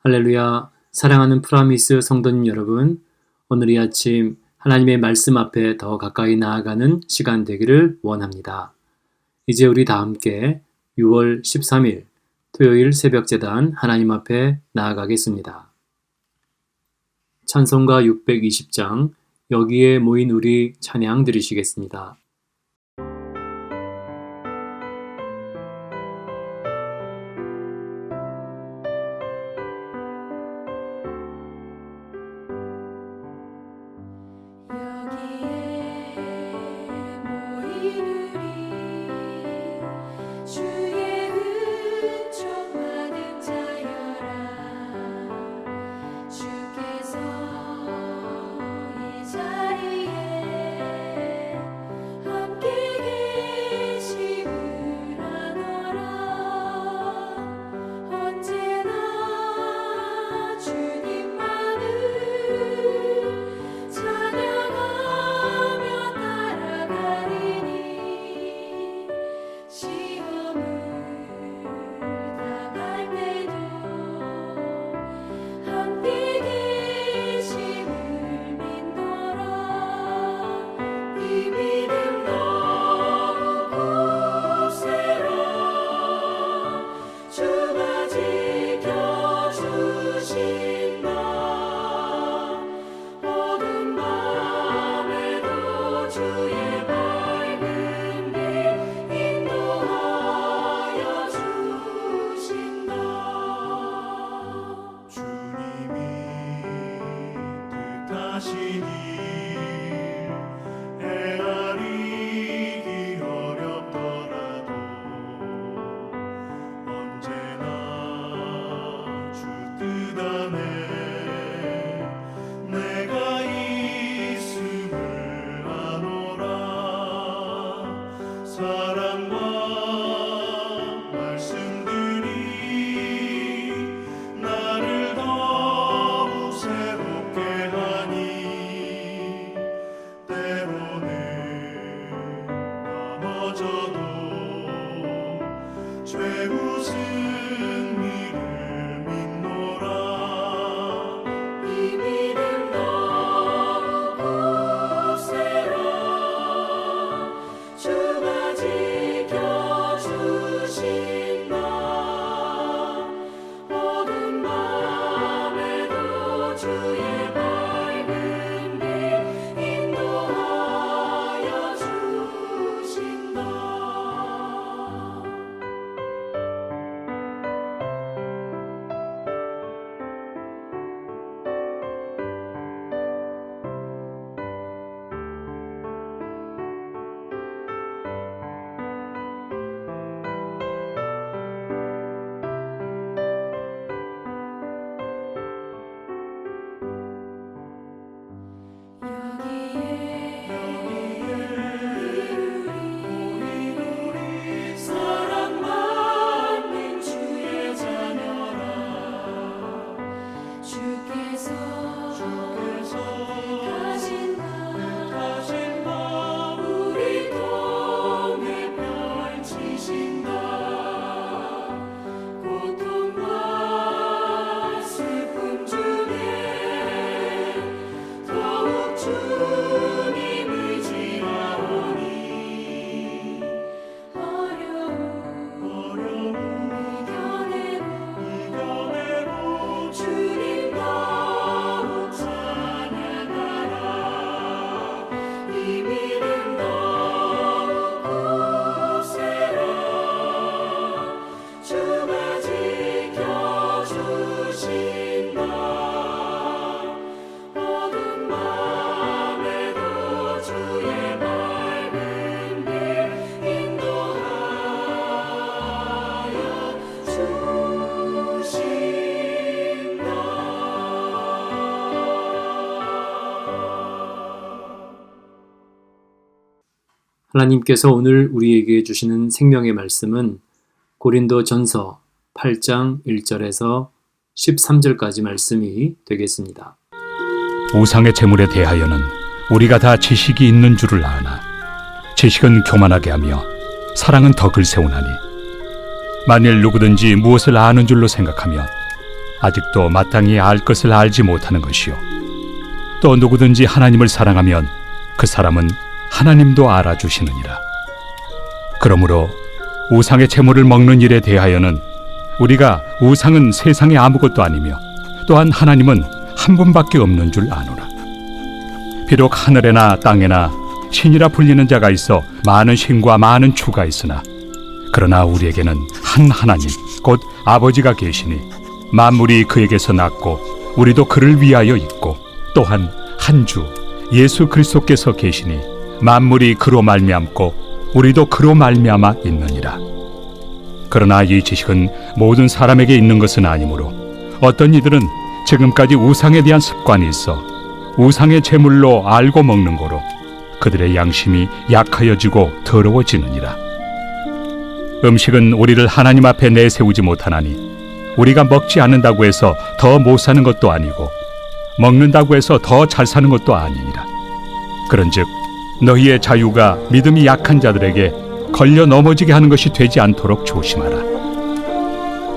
할렐루야, 사랑하는 프라미스 성도님 여러분, 오늘 이 아침 하나님의 말씀 앞에 더 가까이 나아가는 시간 되기를 원합니다. 이제 우리 다 함께 6월 13일 토요일 새벽재단 하나님 앞에 나아가겠습니다. 찬송가 620장 여기에 모인 우리 찬양 드리시겠습니다. 하나님께서 오늘 우리에게 주시는 생명의 말씀은 고린도 전서 8장 1절에서 13절까지 말씀이 되겠습니다. 우상의 제물에 대하여는 우리가 다 지식이 있는 줄을 아나 지식은 교만하게 하며 사랑은 덕을 세우나니 만일 누구든지 무엇을 아는 줄로 생각하며 아직도 마땅히 알 것을 알지 못하는 것이요. 또 누구든지 하나님을 사랑하면 그 사람은 하나님도 알아주시느니라. 그러므로 우상의 제물을 먹는 일에 대하여는 우리가 우상은 세상에 아무것도 아니며 또한 하나님은 한 분밖에 없는 줄 아노라. 비록 하늘에나 땅에나 신이라 불리는 자가 있어 많은 신과 많은 주가 있으나 그러나 우리에게는 한 하나님 곧 아버지가 계시니 만물이 그에게서 났고 우리도 그를 위하여 있고 또한 한 주 예수 그리스도께서 계시니 만물이 그로 말미암고 우리도 그로 말미암아 있느니라. 그러나 이 지식은 모든 사람에게 있는 것은 아니므로 어떤 이들은 지금까지 우상에 대한 습관이 있어 우상의 제물로 알고 먹는 거로 그들의 양심이 약하여지고 더러워지느니라. 음식은 우리를 하나님 앞에 내세우지 못하나니 우리가 먹지 않는다고 해서 더 못 사는 것도 아니고 먹는다고 해서 더 잘 사는 것도 아니니라. 그런즉 너희의 자유가 믿음이 약한 자들에게 걸려 넘어지게 하는 것이 되지 않도록 조심하라.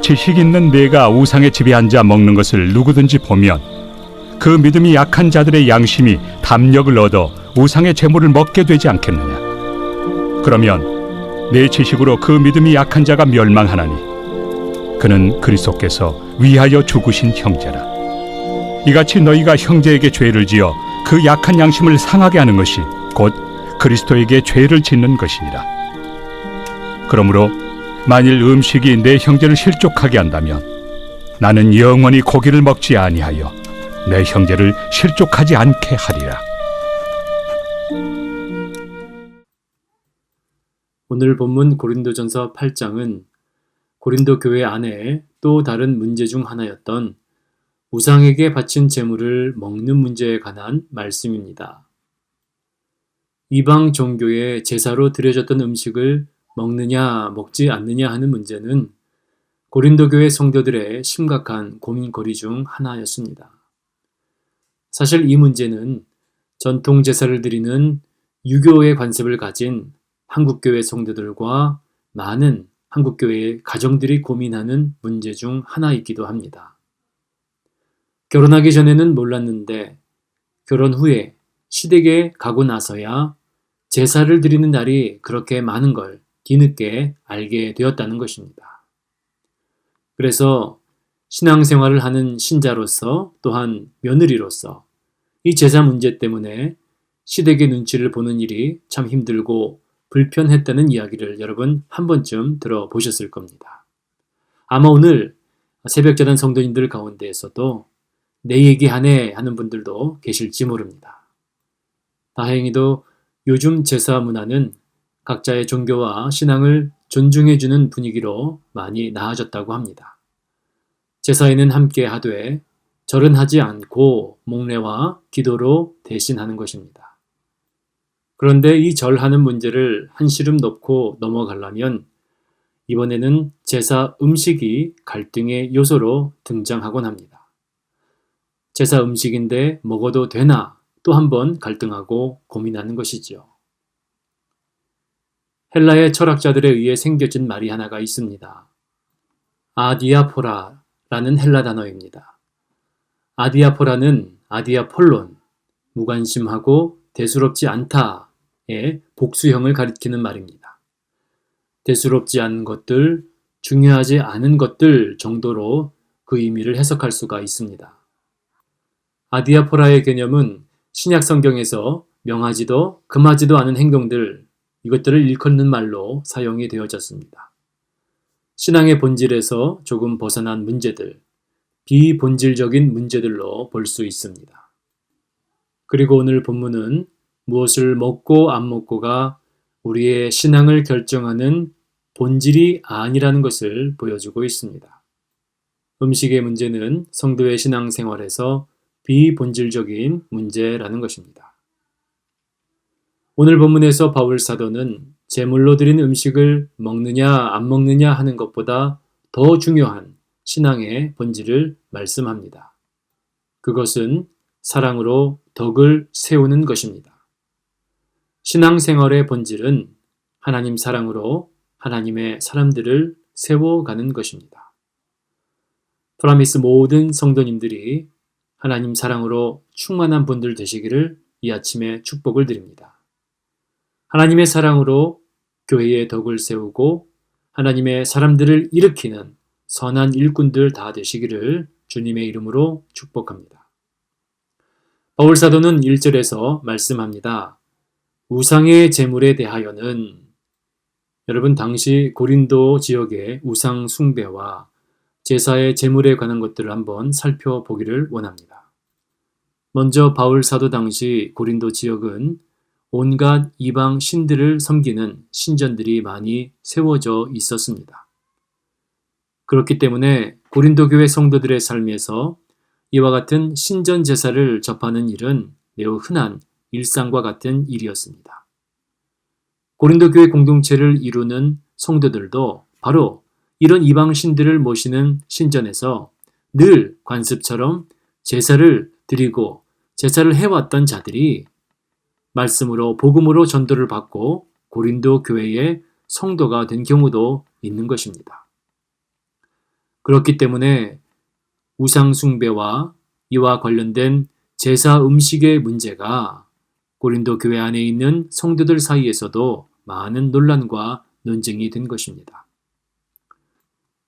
지식 있는 내가 우상의 집에 앉아 먹는 것을 누구든지 보면 그 믿음이 약한 자들의 양심이 담력을 얻어 우상의 제물을 먹게 되지 않겠느냐. 그러면 내 지식으로 그 믿음이 약한 자가 멸망하나니 그는 그리스도께서 위하여 죽으신 형제라. 이같이 너희가 형제에게 죄를 지어 그 약한 양심을 상하게 하는 것이 곧 그리스도에게 죄를 짓는 것이니라. 그러므로 만일 음식이 내 형제를 실족하게 한다면 나는 영원히 고기를 먹지 아니하여 내 형제를 실족하지 않게 하리라. 오늘 본문 고린도전서 8장은 고린도 교회 안에 또 다른 문제 중 하나였던 우상에게 바친 제물을 먹는 문제에 관한 말씀입니다. 이방 종교의 제사로 드려졌던 음식을 먹느냐 먹지 않느냐 하는 문제는 고린도 교회 성도들의 심각한 고민거리 중 하나였습니다. 사실 이 문제는 전통 제사를 드리는 유교의 관습을 가진 한국교회 성도들과 많은 한국교회의 가정들이 고민하는 문제 중 하나이기도 합니다. 결혼하기 전에는 몰랐는데 결혼 후에 시댁에 가고 나서야 제사를 드리는 날이 그렇게 많은 걸 뒤늦게 알게 되었다는 것입니다. 그래서 신앙생활을 하는 신자로서 또한 며느리로서 이 제사 문제 때문에 시댁의 눈치를 보는 일이 참 힘들고 불편했다는 이야기를 여러분 한 번쯤 들어보셨을 겁니다. 아마 오늘 새벽자단 성도님들 가운데에서도 내 얘기하네 하는 분들도 계실지 모릅니다. 다행히도 요즘 제사 문화는 각자의 종교와 신앙을 존중해주는 분위기로 많이 나아졌다고 합니다. 제사에는 함께 하되 절은 하지 않고 목례와 기도로 대신하는 것입니다. 그런데 이 절하는 문제를 한시름 놓고 넘어가려면 이번에는 제사 음식이 갈등의 요소로 등장하곤 합니다. 제사 음식인데 먹어도 되나 또 한 번 갈등하고 고민하는 것이지요. 헬라의 철학자들에 의해 생겨진 말이 하나가 있습니다. 아디아포라라는 헬라 단어입니다. 아디아포라는 아디아폴론, 무관심하고 대수롭지 않다의 복수형을 가리키는 말입니다. 대수롭지 않은 것들, 중요하지 않은 것들 정도로 그 의미를 해석할 수가 있습니다. 아디아포라의 개념은 신약 성경에서 명하지도 금하지도 않은 행동들, 이것들을 일컫는 말로 사용이 되어졌습니다. 신앙의 본질에서 조금 벗어난 문제들, 비본질적인 문제들로 볼 수 있습니다. 그리고 오늘 본문은 무엇을 먹고 안 먹고가 우리의 신앙을 결정하는 본질이 아니라는 것을 보여주고 있습니다. 음식의 문제는 성도의 신앙생활에서 비본질적인 문제라는 것입니다. 오늘 본문에서 바울 사도는 제물로 드린 음식을 먹느냐 안 먹느냐 하는 것보다 더 중요한 신앙의 본질을 말씀합니다. 그것은 사랑으로 덕을 세우는 것입니다. 신앙생활의 본질은 하나님 사랑으로 하나님의 사람들을 세워가는 것입니다. 프라미스 모든 성도님들이 하나님 사랑으로 충만한 분들 되시기를 이 아침에 축복을 드립니다. 하나님의 사랑으로 교회의 덕을 세우고 하나님의 사람들을 일으키는 선한 일꾼들 다 되시기를 주님의 이름으로 축복합니다. 바울 사도는 1절에서 말씀합니다. 우상의 제물에 대하여는, 여러분 당시 고린도 지역의 우상 숭배와 제사의 제물에 관한 것들을 한번 살펴보기를 원합니다. 먼저 바울 사도 당시 고린도 지역은 온갖 이방 신들을 섬기는 신전들이 많이 세워져 있었습니다. 그렇기 때문에 고린도 교회 성도들의 삶에서 이와 같은 신전 제사를 접하는 일은 매우 흔한 일상과 같은 일이었습니다. 고린도 교회 공동체를 이루는 성도들도 바로 이런 이방 신들을 모시는 신전에서 늘 관습처럼 제사를 드리고 제사를 해왔던 자들이 말씀으로 복음으로 전도를 받고 고린도 교회의 성도가 된 경우도 있는 것입니다. 그렇기 때문에 우상 숭배와 이와 관련된 제사 음식의 문제가 고린도 교회 안에 있는 성도들 사이에서도 많은 논란과 논쟁이 된 것입니다.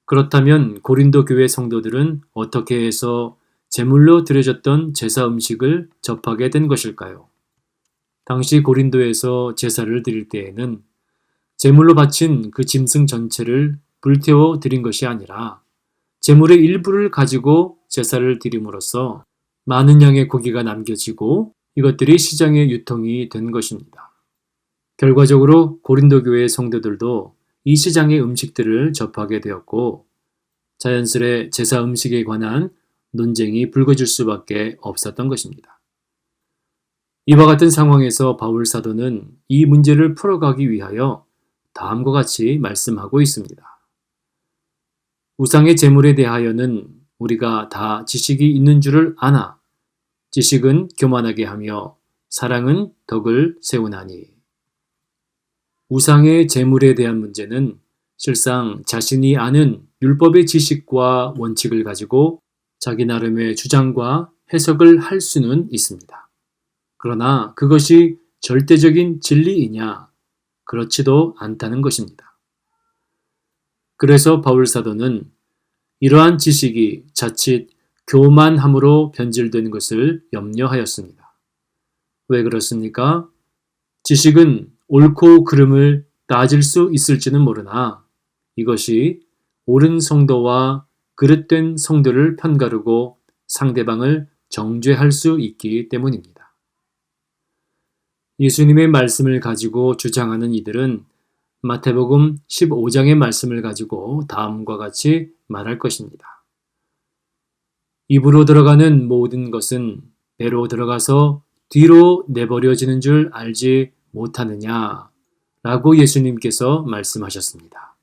그렇다면 고린도 교회 성도들은 어떻게 해서 제물로 드려졌던 제사 음식을 접하게 된 것일까요? 당시 고린도에서 제사를 드릴 때에는 제물로 바친 그 짐승 전체를 불태워 드린 것이 아니라 제물의 일부를 가지고 제사를 드림으로써 많은 양의 고기가 남겨지고 이것들이 시장에 유통이 된 것입니다. 결과적으로 고린도 교회의 성도들도 이 시장의 음식들을 접하게 되었고 자연스레 제사 음식에 관한 논쟁이 불거질 수밖에 없었던 것입니다. 이와 같은 상황에서 바울 사도는 이 문제를 풀어가기 위하여 다음과 같이 말씀하고 있습니다. 우상의 제물에 대하여는 우리가 다 지식이 있는 줄을 아나 지식은 교만하게 하며 사랑은 덕을 세우나니. 우상의 제물에 대한 문제는 실상 자신이 아는 율법의 지식과 원칙을 가지고 자기 나름의 주장과 해석을 할 수는 있습니다. 그러나 그것이 절대적인 진리이냐? 그렇지도 않다는 것입니다. 그래서 바울 사도는 이러한 지식이 자칫 교만함으로 변질되는 것을 염려하였습니다. 왜 그렇습니까? 지식은 옳고 그름을 따질 수 있을지는 모르나 이것이 옳은 성도와 그릇된 성도를 편가르고 상대방을 정죄할 수 있기 때문입니다. 예수님의 말씀을 가지고 주장하는 이들은 마태복음 15장의 말씀을 가지고 다음과 같이 말할 것입니다. 입으로 들어가는 모든 것은 배로 들어가서 뒤로 내버려지는 줄 알지 못하느냐? 라고 예수님께서 말씀하셨습니다.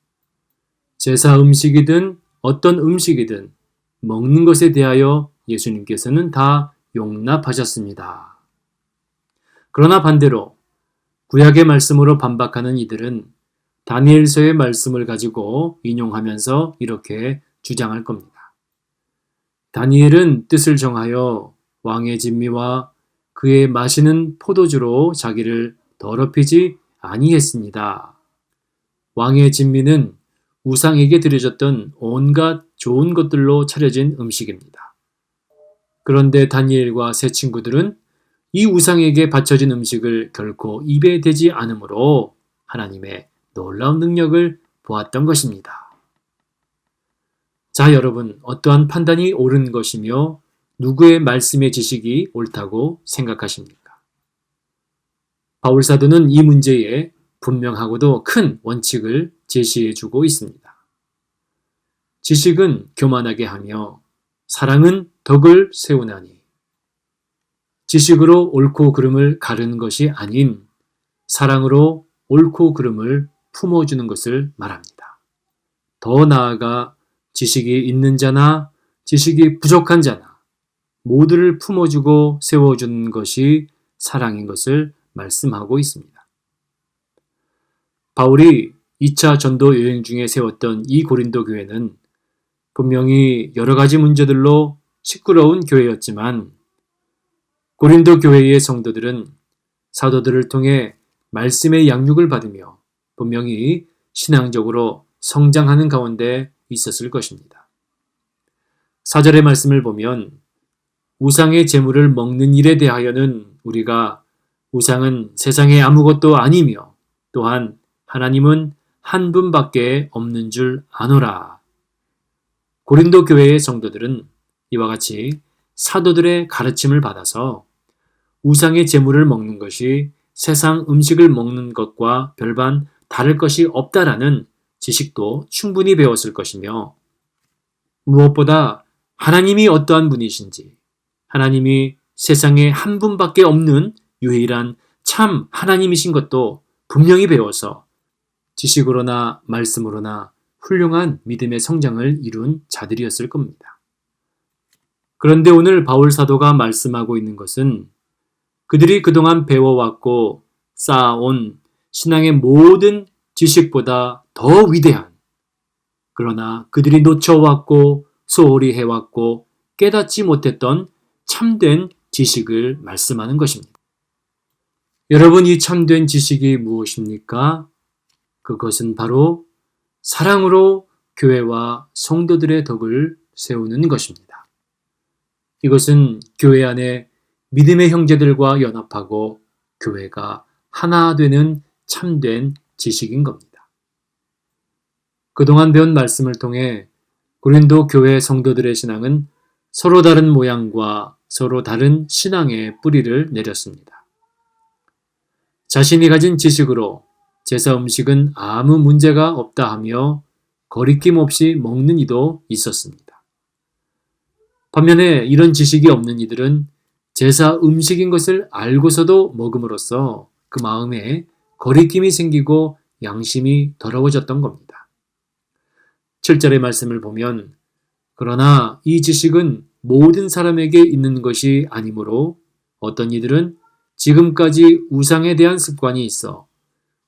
제사 음식이든 어떤 음식이든 먹는 것에 대하여 예수님께서는 다 용납하셨습니다. 그러나 반대로 구약의 말씀으로 반박하는 이들은 다니엘서의 말씀을 가지고 인용하면서 이렇게 주장할 겁니다. 다니엘은 뜻을 정하여 왕의 진미와 그의 마시는 포도주로 자기를 더럽히지 아니했습니다. 왕의 진미는 우상에게 드려졌던 온갖 좋은 것들로 차려진 음식입니다. 그런데 다니엘과 세 친구들은 이 우상에게 바쳐진 음식을 결코 입에 대지 않으므로 하나님의 놀라운 능력을 보았던 것입니다. 자, 여러분, 어떠한 판단이 옳은 것이며 누구의 말씀의 지식이 옳다고 생각하십니까? 바울 사도는 이 문제에 분명하고도 큰 원칙을 제시해주고 있습니다. 지식은 교만하게 하며 사랑은 덕을 세우나니. 지식으로 옳고 그름을 가르는 것이 아닌 사랑으로 옳고 그름을 품어주는 것을 말합니다. 더 나아가 지식이 있는 자나 지식이 부족한 자나 모두를 품어주고 세워주는 것이 사랑인 것을 말씀하고 있습니다. 바울이 2차 전도 여행 중에 세웠던 이 고린도 교회는 분명히 여러 가지 문제들로 시끄러운 교회였지만 고린도 교회의 성도들은 사도들을 통해 말씀의 양육을 받으며 분명히 신앙적으로 성장하는 가운데 있었을 것입니다. 4절의 말씀을 보면 우상의 제물을 먹는 일에 대하여는 우리가 우상은 세상에 아무것도 아니며 또한 하나님은 한 분밖에 없는 줄 아노라. 고린도 교회의 성도들은 이와 같이 사도들의 가르침을 받아서 우상의 제물을 먹는 것이 세상 음식을 먹는 것과 별반 다를 것이 없다라는 지식도 충분히 배웠을 것이며 무엇보다 하나님이 어떠한 분이신지 하나님이 세상에 한 분밖에 없는 유일한 참 하나님이신 것도 분명히 배워서 지식으로나 말씀으로나 훌륭한 믿음의 성장을 이룬 자들이었을 겁니다. 그런데 오늘 바울 사도가 말씀하고 있는 것은 그들이 그동안 배워왔고 쌓아온 신앙의 모든 지식보다 더 위대한, 그러나 그들이 놓쳐왔고 소홀히 해왔고 깨닫지 못했던 참된 지식을 말씀하는 것입니다. 여러분, 이 참된 지식이 무엇입니까? 그것은 바로 사랑으로 교회와 성도들의 덕을 세우는 것입니다. 이것은 교회 안에 믿음의 형제들과 연합하고 교회가 하나 되는 참된 지식인 겁니다. 그동안 배운 말씀을 통해 고린도 교회 성도들의 신앙은 서로 다른 모양과 서로 다른 신앙의 뿌리를 내렸습니다. 자신이 가진 지식으로 제사 음식은 아무 문제가 없다 하며 거리낌 없이 먹는 이도 있었습니다. 반면에 이런 지식이 없는 이들은 제사 음식인 것을 알고서도 먹음으로써 그 마음에 거리낌이 생기고 양심이 더러워졌던 겁니다. 7절의 말씀을 보면 그러나 이 지식은 모든 사람에게 있는 것이 아니므로 어떤 이들은 지금까지 우상에 대한 습관이 있어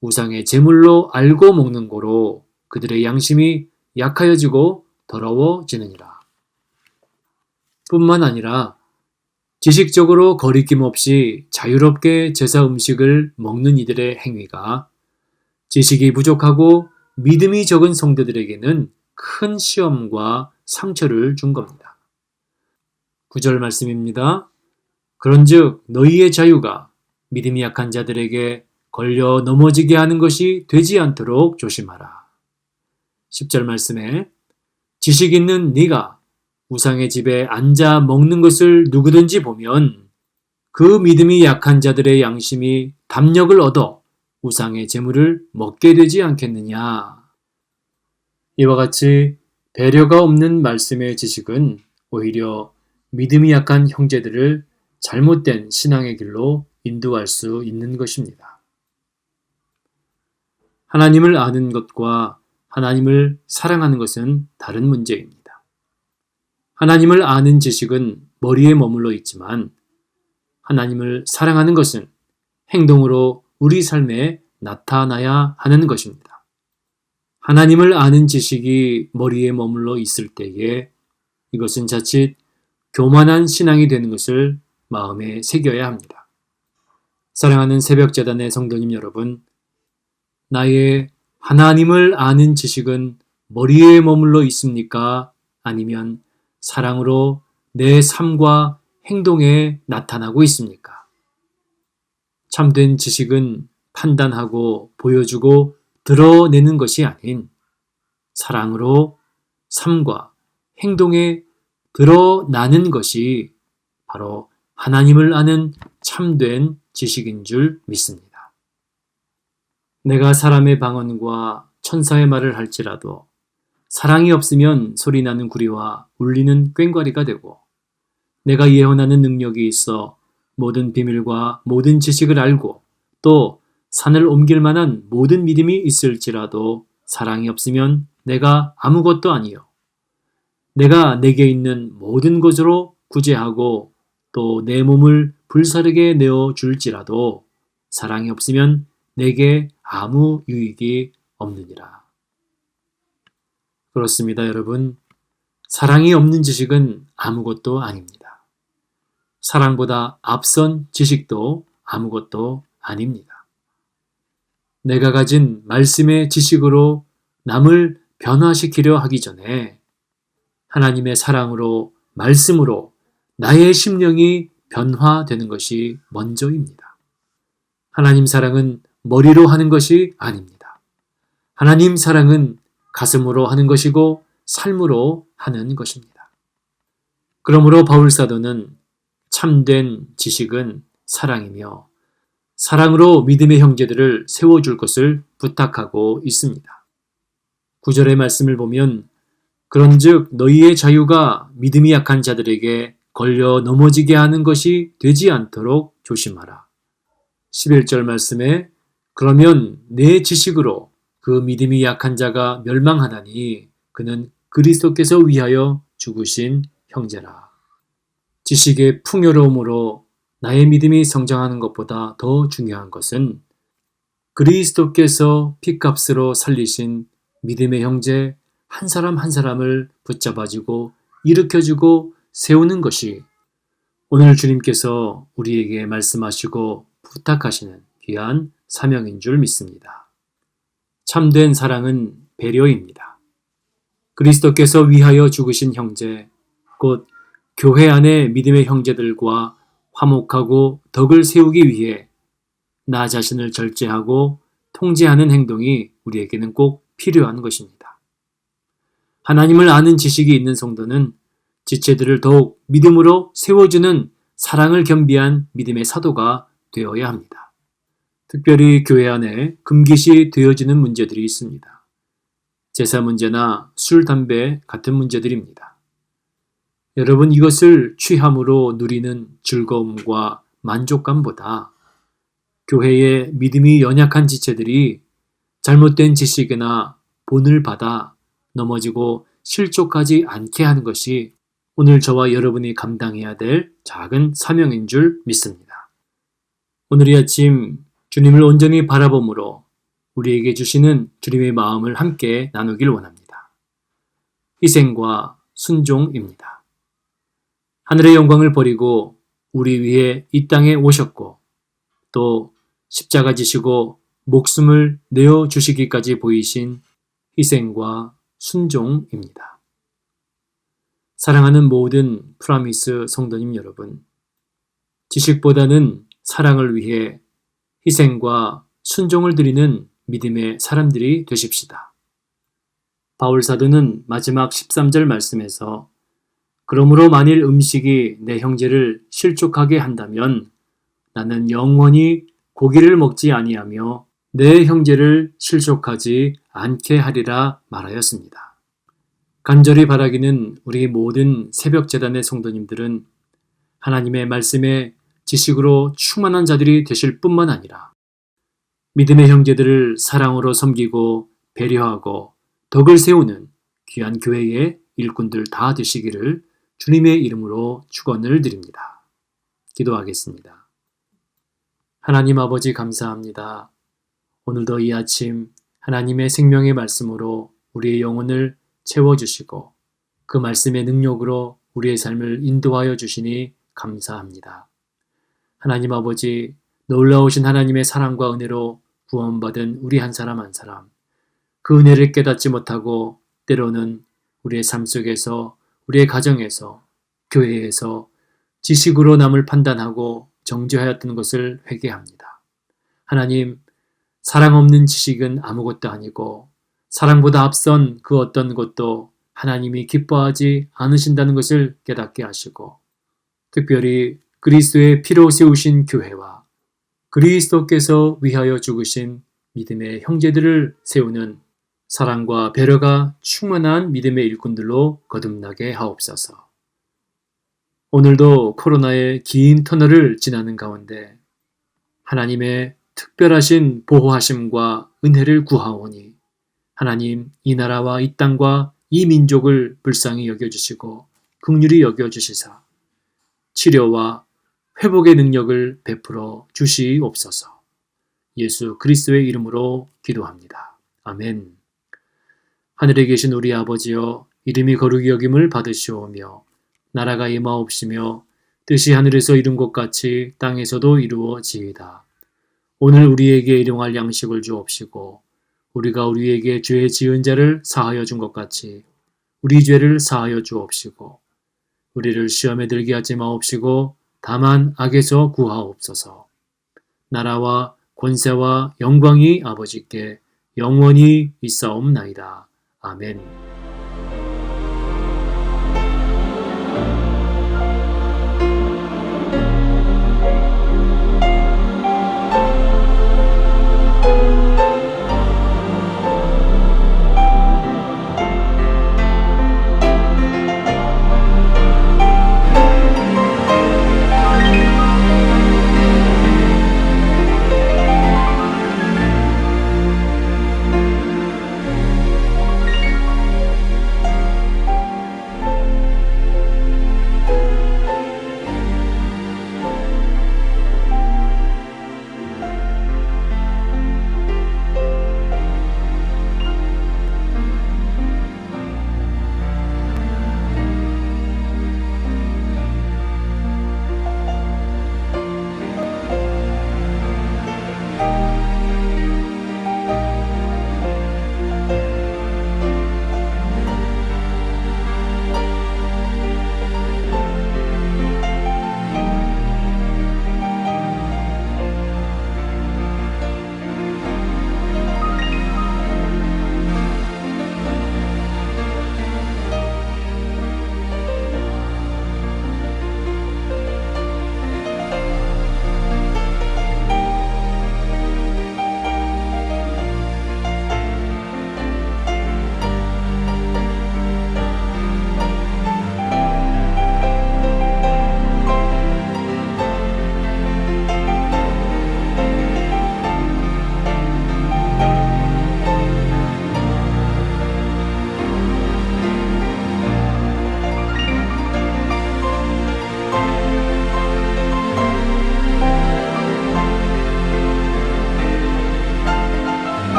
우상의 제물로 알고 먹는 고로 그들의 양심이 약하여지고 더러워지느니라. 뿐만 아니라 지식적으로 거리낌 없이 자유롭게 제사 음식을 먹는 이들의 행위가 지식이 부족하고 믿음이 적은 성도들에게는 큰 시험과 상처를 준 겁니다. 9절 말씀입니다. 그런즉 너희의 자유가 믿음이 약한 자들에게 걸려 넘어지게 하는 것이 되지 않도록 조심하라. 10절 말씀에 지식 있는 네가 우상의 집에 앉아 먹는 것을 누구든지 보면 그 믿음이 약한 자들의 양심이 담력을 얻어 우상의 제물을 먹게 되지 않겠느냐. 이와 같이 배려가 없는 말씀의 지식은 오히려 믿음이 약한 형제들을 잘못된 신앙의 길로 인도할 수 있는 것입니다. 하나님을 아는 것과 하나님을 사랑하는 것은 다른 문제입니다. 하나님을 아는 지식은 머리에 머물러 있지만 하나님을 사랑하는 것은 행동으로 우리 삶에 나타나야 하는 것입니다. 하나님을 아는 지식이 머리에 머물러 있을 때에 이것은 자칫 교만한 신앙이 되는 것을 마음에 새겨야 합니다. 사랑하는 새벽재단의 성도님 여러분, 나의 하나님을 아는 지식은 머리에 머물러 있습니까? 아니면 사랑으로 내 삶과 행동에 나타나고 있습니까? 참된 지식은 판단하고 보여주고 드러내는 것이 아닌 사랑으로 삶과 행동에 드러나는 것이 바로 하나님을 아는 참된 지식인 줄 믿습니다. 내가 사람의 방언과 천사의 말을 할지라도 사랑이 없으면 소리나는 구리와 울리는 꽹과리가 되고 내가 예언하는 능력이 있어 모든 비밀과 모든 지식을 알고 또 산을 옮길 만한 모든 믿음이 있을지라도 사랑이 없으면 내가 아무것도 아니요. 내가 내게 있는 모든 것으로 구제하고 또 내 몸을 불사르게 내어 줄지라도 사랑이 없으면 내게 아무 유익이 없느니라. 그렇습니다, 여러분. 사랑이 없는 지식은 아무것도 아닙니다. 사랑보다 앞선 지식도 아무것도 아닙니다. 내가 가진 말씀의 지식으로 남을 변화시키려 하기 전에 하나님의 사랑으로, 말씀으로 나의 심령이 변화되는 것이 먼저입니다. 하나님 사랑은 머리로 하는 것이 아닙니다. 하나님 사랑은 가슴으로 하는 것이고 삶으로 하는 것입니다. 그러므로 바울 사도는 참된 지식은 사랑이며 사랑으로 믿음의 형제들을 세워줄 것을 부탁하고 있습니다. 9절의 말씀을 보면 그런즉 너희의 자유가 믿음이 약한 자들에게 걸려 넘어지게 하는 것이 되지 않도록 조심하라. 11절 말씀에 그러면 내 지식으로 그 믿음이 약한 자가 멸망하나니 그는 그리스도께서 위하여 죽으신 형제라. 지식의 풍요로움으로 나의 믿음이 성장하는 것보다 더 중요한 것은 그리스도께서 핏값으로 살리신 믿음의 형제 한 사람 한 사람을 붙잡아주고 일으켜주고 세우는 것이 오늘 주님께서 우리에게 말씀하시고 부탁하시는 귀한 사명인 줄 믿습니다. 참된 사랑은 배려입니다. 그리스도께서 위하여 죽으신 형제, 곧 교회 안의 믿음의 형제들과 화목하고 덕을 세우기 위해 나 자신을 절제하고 통제하는 행동이 우리에게는 꼭 필요한 것입니다. 하나님을 아는 지식이 있는 성도는 지체들을 더욱 믿음으로 세워주는 사랑을 겸비한 믿음의 사도가 되어야 합니다. 특별히 교회 안에 금기시 되어지는 문제들이 있습니다. 제사 문제나 술, 담배 같은 문제들입니다. 여러분, 이것을 취함으로 누리는 즐거움과 만족감보다 교회의 믿음이 연약한 지체들이 잘못된 지식이나 본을 받아 넘어지고 실족하지 않게 하는 것이 오늘 저와 여러분이 감당해야 될 작은 사명인 줄 믿습니다. 오늘 이 아침 주님을 온전히 바라봄으로 우리에게 주시는 주님의 마음을 함께 나누길 원합니다. 희생과 순종입니다. 하늘의 영광을 버리고 우리 위해 이 땅에 오셨고 또 십자가 지시고 목숨을 내어주시기까지 보이신 희생과 순종입니다. 사랑하는 모든 프라미스 성도님 여러분, 지식보다는 사랑을 위해 희생과 순종을 드리는 믿음의 사람들이 되십시다. 바울 사도는 마지막 13절 말씀에서 그러므로 만일 음식이 내 형제를 실족하게 한다면 나는 영원히 고기를 먹지 아니하며 내 형제를 실족하지 않게 하리라 말하였습니다. 간절히 바라기는 우리 모든 새벽재단의 성도님들은 하나님의 말씀에 지식으로 충만한 자들이 되실 뿐만 아니라 믿음의 형제들을 사랑으로 섬기고 배려하고 덕을 세우는 귀한 교회의 일꾼들 다 되시기를 주님의 이름으로 축원을 드립니다. 기도하겠습니다. 하나님 아버지 감사합니다. 오늘도 이 아침 하나님의 생명의 말씀으로 우리의 영혼을 채워주시고 그 말씀의 능력으로 우리의 삶을 인도하여 주시니 감사합니다. 하나님 아버지, 놀라우신 하나님의 사랑과 은혜로 구원받은 우리 한 사람 한 사람, 그 은혜를 깨닫지 못하고 때로는 우리의 삶 속에서, 우리의 가정에서, 교회에서 지식으로 남을 판단하고 정죄하였던 것을 회개합니다. 하나님, 사랑 없는 지식은 아무것도 아니고 사랑보다 앞선 그 어떤 것도 하나님이 기뻐하지 않으신다는 것을 깨닫게 하시고 특별히 그리스도의 피로 세우신 교회와 그리스도께서 위하여 죽으신 믿음의 형제들을 세우는 사랑과 배려가 충만한 믿음의 일꾼들로 거듭나게 하옵소서. 오늘도 코로나의 긴 터널을 지나는 가운데 하나님의 특별하신 보호하심과 은혜를 구하오니 하나님, 이 나라와 이 땅과 이 민족을 불쌍히 여겨주시고 긍휼히 여겨주시사 치료와 회복의 능력을 베풀어 주시옵소서. 예수 그리스도의 이름으로 기도합니다. 아멘. 하늘에 계신 우리 아버지여, 이름이 거룩히 여김을 받으시오며 나라가 임하옵시며 뜻이 하늘에서 이룬 것 같이 땅에서도 이루어지이다. 오늘 우리에게 일용할 양식을 주옵시고 우리가 우리에게 죄 지은 자를 사하여 준 것 같이 우리 죄를 사하여 주옵시고 우리를 시험에 들게 하지 마옵시고 다만 악에서 구하옵소서. 나라와 권세와 영광이 아버지께 영원히 있사옵나이다. 아멘.